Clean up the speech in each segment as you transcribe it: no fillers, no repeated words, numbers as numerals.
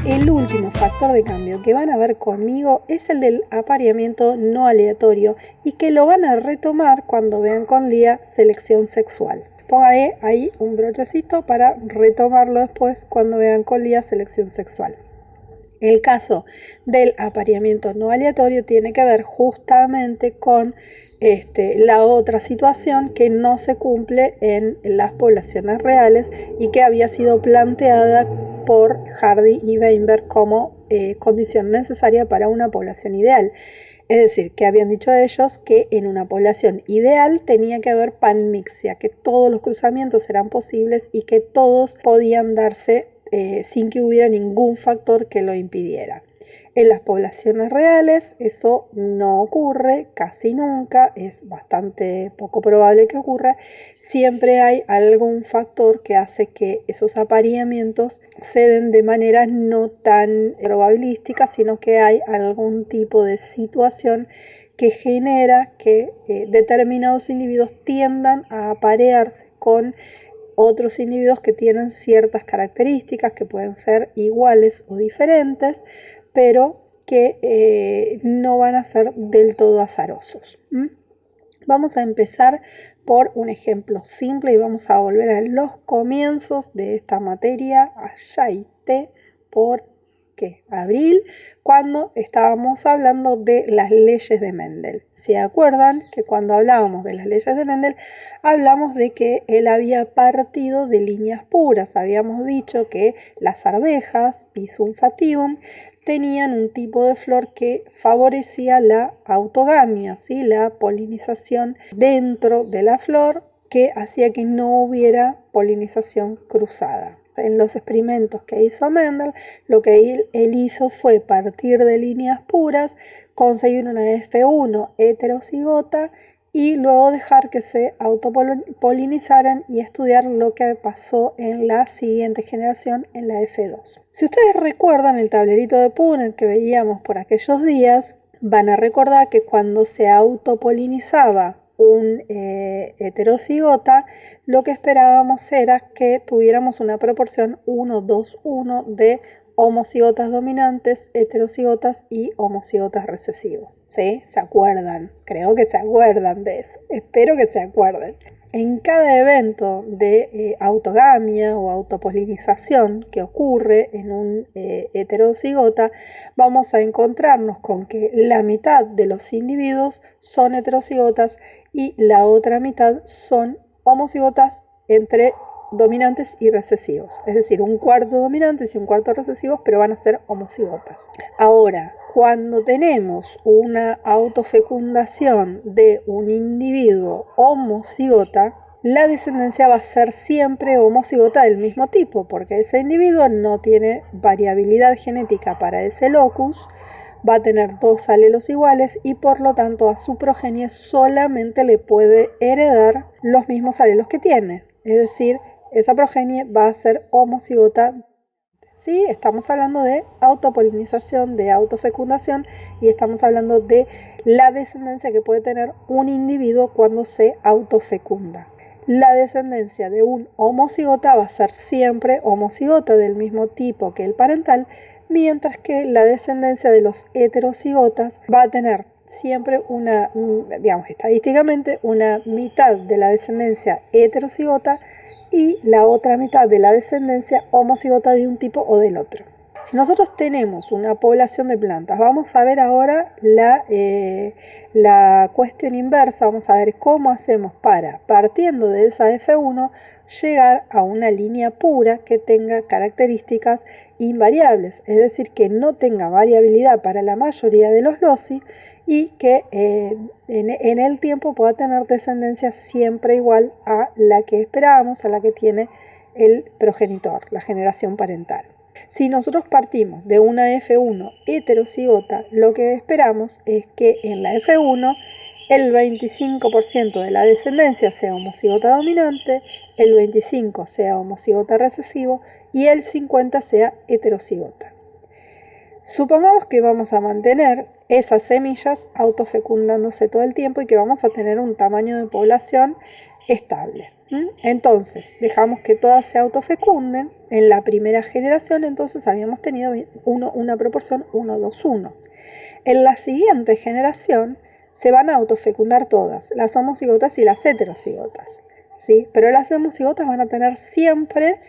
El último factor de cambio que van a ver conmigo es el del apareamiento no aleatorio y que lo van a retomar cuando vean con Lía selección sexual. Póngale ahí un brochecito para retomarlo después cuando vean con Lía selección sexual. El caso del apareamiento no aleatorio tiene que ver justamente con la otra situación que no se cumple en las poblaciones reales y que había sido planteada por Hardy y Weinberg como condición necesaria para una población ideal. Es decir, que habían dicho ellos que en una población ideal tenía que haber panmixia, que todos los cruzamientos eran posibles y que todos podían darse sin que hubiera ningún factor que lo impidiera. En las poblaciones reales eso no ocurre casi nunca, es bastante poco probable que ocurra. Siempre hay algún factor que hace que esos apareamientos se den de manera no tan probabilística, sino que hay algún tipo de situación que genera que determinados individuos tiendan a aparearse con otros individuos que tienen ciertas características que pueden ser iguales o diferentes, pero que no van a ser del todo azarosos. Vamos a empezar por un ejemplo simple y vamos a volver a los comienzos de esta materia, allá por abril, cuando estábamos hablando de las leyes de Mendel. ¿Se acuerdan que cuando hablábamos de las leyes de Mendel hablamos de que él había partido de líneas puras? Habíamos dicho que las arvejas, Pisum sativum, tenían un tipo de flor que favorecía la autogamia, ¿sí? La polinización dentro de la flor, que hacía que no hubiera polinización cruzada. En los experimentos que hizo Mendel, lo que él hizo fue partir de líneas puras, conseguir una F1 heterocigota y luego dejar que se autopolinizaran y estudiar lo que pasó en la siguiente generación, en la F2. Si ustedes recuerdan el tablerito de Punnett que veíamos por aquellos días, van a recordar que cuando se autopolinizaba un heterocigota, lo que esperábamos era que tuviéramos una proporción 1-2-1 de homocigotas dominantes, heterocigotas y homocigotas recesivos. ¿Sí? ¿Se acuerdan? Creo que se acuerdan de eso. Espero que se acuerden. En cada evento de autogamia o autopolinización que ocurre en un heterocigota, vamos a encontrarnos con que la mitad de los individuos son heterocigotas y la otra mitad son homocigotas entre dominantes y recesivos, es decir, un cuarto dominantes y un cuarto recesivos, pero van a ser homocigotas. Ahora, cuando tenemos una autofecundación de un individuo homocigota, la descendencia va a ser siempre homocigota del mismo tipo, porque ese individuo no tiene variabilidad genética para ese locus, va a tener dos alelos iguales y por lo tanto a su progenie solamente le puede heredar los mismos alelos que tiene, es decir, esa progenie va a ser homocigota. Sí, estamos hablando de autopolinización, de autofecundación y estamos hablando de la descendencia que puede tener un individuo cuando se autofecunda. La descendencia de un homocigota va a ser siempre homocigota del mismo tipo que el parental, mientras que la descendencia de los heterocigotas va a tener siempre estadísticamente una mitad de la descendencia heterocigota y la otra mitad de la descendencia homocigota de un tipo o del otro. Si nosotros tenemos una población de plantas, vamos a ver ahora la cuestión inversa, vamos a ver cómo hacemos para, partiendo de esa F1, llegar a una línea pura que tenga características invariables, es decir, que no tenga variabilidad para la mayoría de los loci y que en el tiempo pueda tener descendencia siempre igual a la que esperábamos, a la que tiene el progenitor, la generación parental. Si nosotros partimos de una F1 heterocigota, lo que esperamos es que en la F1 el 25% de la descendencia sea homocigota dominante, el 25% sea homocigota recesivo y el 50% sea heterocigota. Supongamos que vamos a mantener esas semillas autofecundándose todo el tiempo y que vamos a tener un tamaño de población estable. Entonces, dejamos que todas se autofecunden. En la primera generación, entonces, habíamos tenido una proporción 1-2-1. En la siguiente generación se van a autofecundar todas, las homocigotas y las heterocigotas, ¿sí? Pero las homocigotas van a tener siempre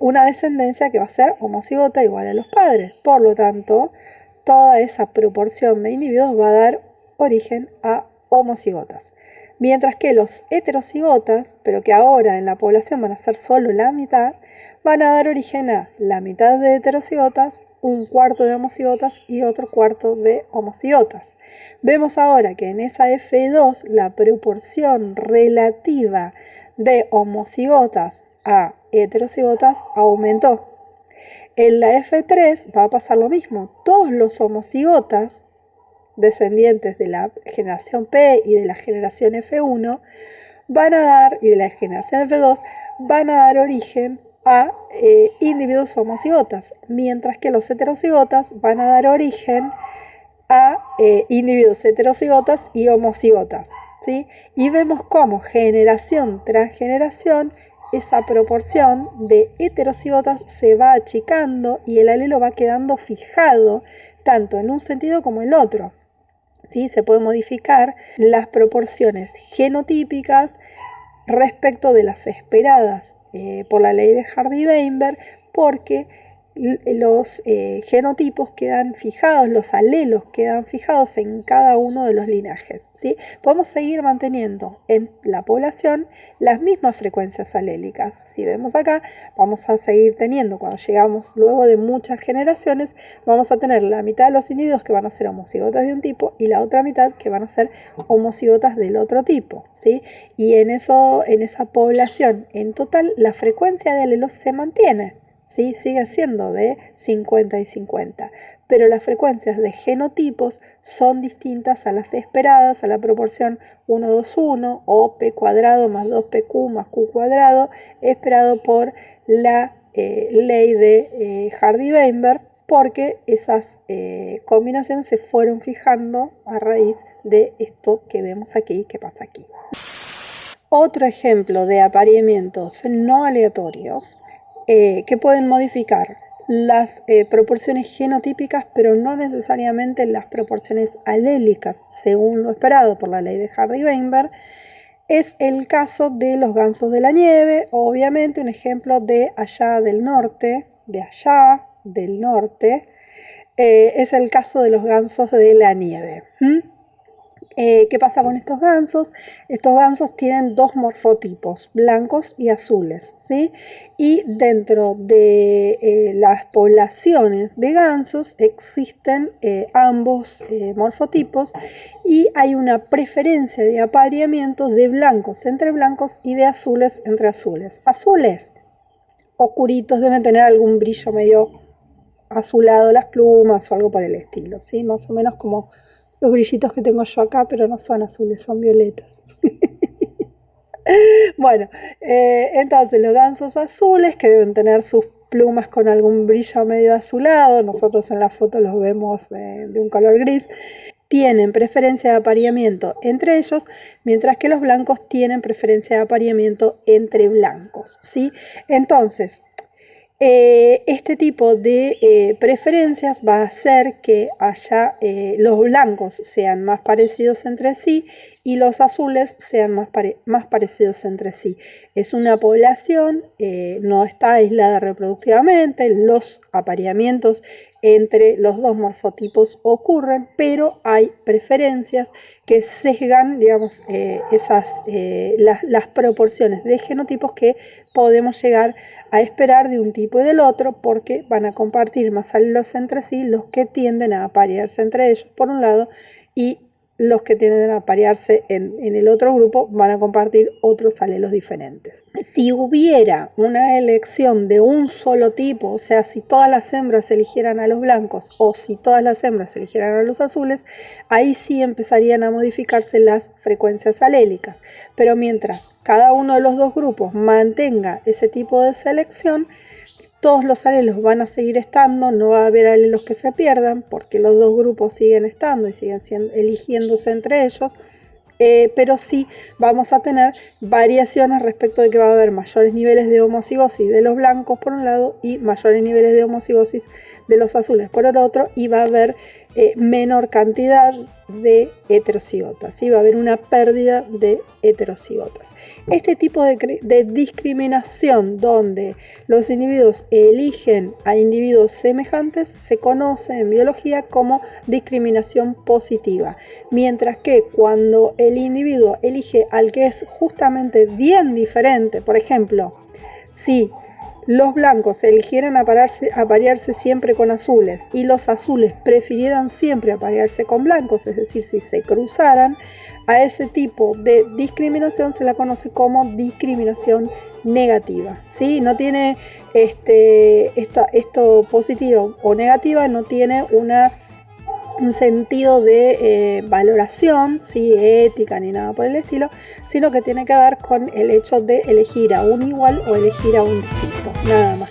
una descendencia que va a ser homocigota igual a los padres. Por lo tanto, toda esa proporción de individuos va a dar origen a homocigotas. Mientras que los heterocigotas, pero que ahora en la población van a ser solo la mitad, van a dar origen a la mitad de heterocigotas, un cuarto de homocigotas y otro cuarto de homocigotas. Vemos ahora que en esa F2 la proporción relativa de homocigotas a heterocigotas aumentó. En la F3 va a pasar lo mismo. Todos los homocigotas descendientes de la generación P y de la generación F1 van a dar, y de la generación F2, van a dar origen a individuos homocigotas, mientras que los heterocigotas van a dar origen a individuos heterocigotas y homocigotas, ¿sí? Y vemos cómo generación tras generación esa proporción de heterocigotas se va achicando y el alelo va quedando fijado tanto en un sentido como en el otro. ¿Sí? Se pueden modificar las proporciones genotípicas respecto de las esperadas por la ley de Hardy-Weinberg, porque los genotipos quedan fijados, los alelos quedan fijados en cada uno de los linajes, ¿sí? Podemos seguir manteniendo en la población las mismas frecuencias alélicas. Si vemos acá, vamos a seguir teniendo, cuando llegamos luego de muchas generaciones, vamos a tener la mitad de los individuos que van a ser homocigotas de un tipo y la otra mitad que van a ser homocigotas del otro tipo, ¿sí? Y en esa población en total la frecuencia de alelos se mantiene, ¿sí? Sigue siendo de 50 y 50, pero las frecuencias de genotipos son distintas a las esperadas, a la proporción 1-2-1 o P cuadrado más 2PQ más Q cuadrado, esperado por la ley de Hardy-Weinberg, porque esas combinaciones se fueron fijando a raíz de esto que vemos aquí, que pasa aquí. Otro ejemplo de apareamientos no aleatorios que pueden modificar las proporciones genotípicas, pero no necesariamente las proporciones alélicas, según lo esperado por la ley de Hardy-Weinberg, es el caso de los gansos de la nieve, obviamente un ejemplo de allá del norte, es el caso de los gansos de la nieve. ¿Qué pasa con estos gansos? Estos gansos tienen dos morfotipos, blancos y azules, ¿sí? Y dentro de las poblaciones de gansos existen ambos morfotipos y hay una preferencia de apareamiento de blancos entre blancos y de azules entre azules. Azules oscuritos, deben tener algún brillo medio azulado las plumas o algo por el estilo, ¿sí? Más o menos como los brillitos que tengo yo acá, pero no son azules, son violetas. Bueno, entonces los gansos azules, que deben tener sus plumas con algún brillo medio azulado, nosotros en la foto los vemos de un color gris, tienen preferencia de apareamiento entre ellos, mientras que los blancos tienen preferencia de apareamiento entre blancos, ¿sí? Entonces, este tipo de preferencias va a hacer que los blancos sean más parecidos entre sí y los azules sean más parecidos entre sí. Es una población, no está aislada reproductivamente, los apareamientos entre los dos morfotipos ocurren, pero hay preferencias que sesgan, digamos, las proporciones de genotipos que podemos llegar a esperar de un tipo y del otro, porque van a compartir más alelos entre sí los que tienden a aparearse entre ellos por un lado, y los que tienden a aparearse en el otro grupo van a compartir otros alelos diferentes. Si hubiera una elección de un solo tipo, o sea, si todas las hembras eligieran a los blancos o si todas las hembras eligieran a los azules, ahí sí empezarían a modificarse las frecuencias alélicas. Pero mientras cada uno de los dos grupos mantenga ese tipo de selección, todos los alelos van a seguir estando, no va a haber alelos que se pierdan porque los dos grupos siguen estando y siguen eligiéndose entre ellos, pero sí vamos a tener variaciones respecto de que va a haber mayores niveles de homocigosis de los blancos por un lado y mayores niveles de homocigosis de los azules por el otro, y va a haber menor cantidad de heterocigotas, ¿sí? Va a haber una pérdida de heterocigotas. Este tipo de discriminación donde los individuos eligen a individuos semejantes se conoce en biología como discriminación positiva, mientras que cuando el individuo elige al que es justamente bien diferente, por ejemplo, si los blancos eligieran aparearse siempre con azules y los azules prefirieran siempre aparearse con blancos, es decir, si se cruzaran, a ese tipo de discriminación se la conoce como discriminación negativa, ¿sí? No tiene esto positivo o negativa, no tiene un sentido de valoración, ¿sí? Ética ni nada por el estilo, sino que tiene que ver con el hecho de elegir a un igual o elegir a un distinto, nada más.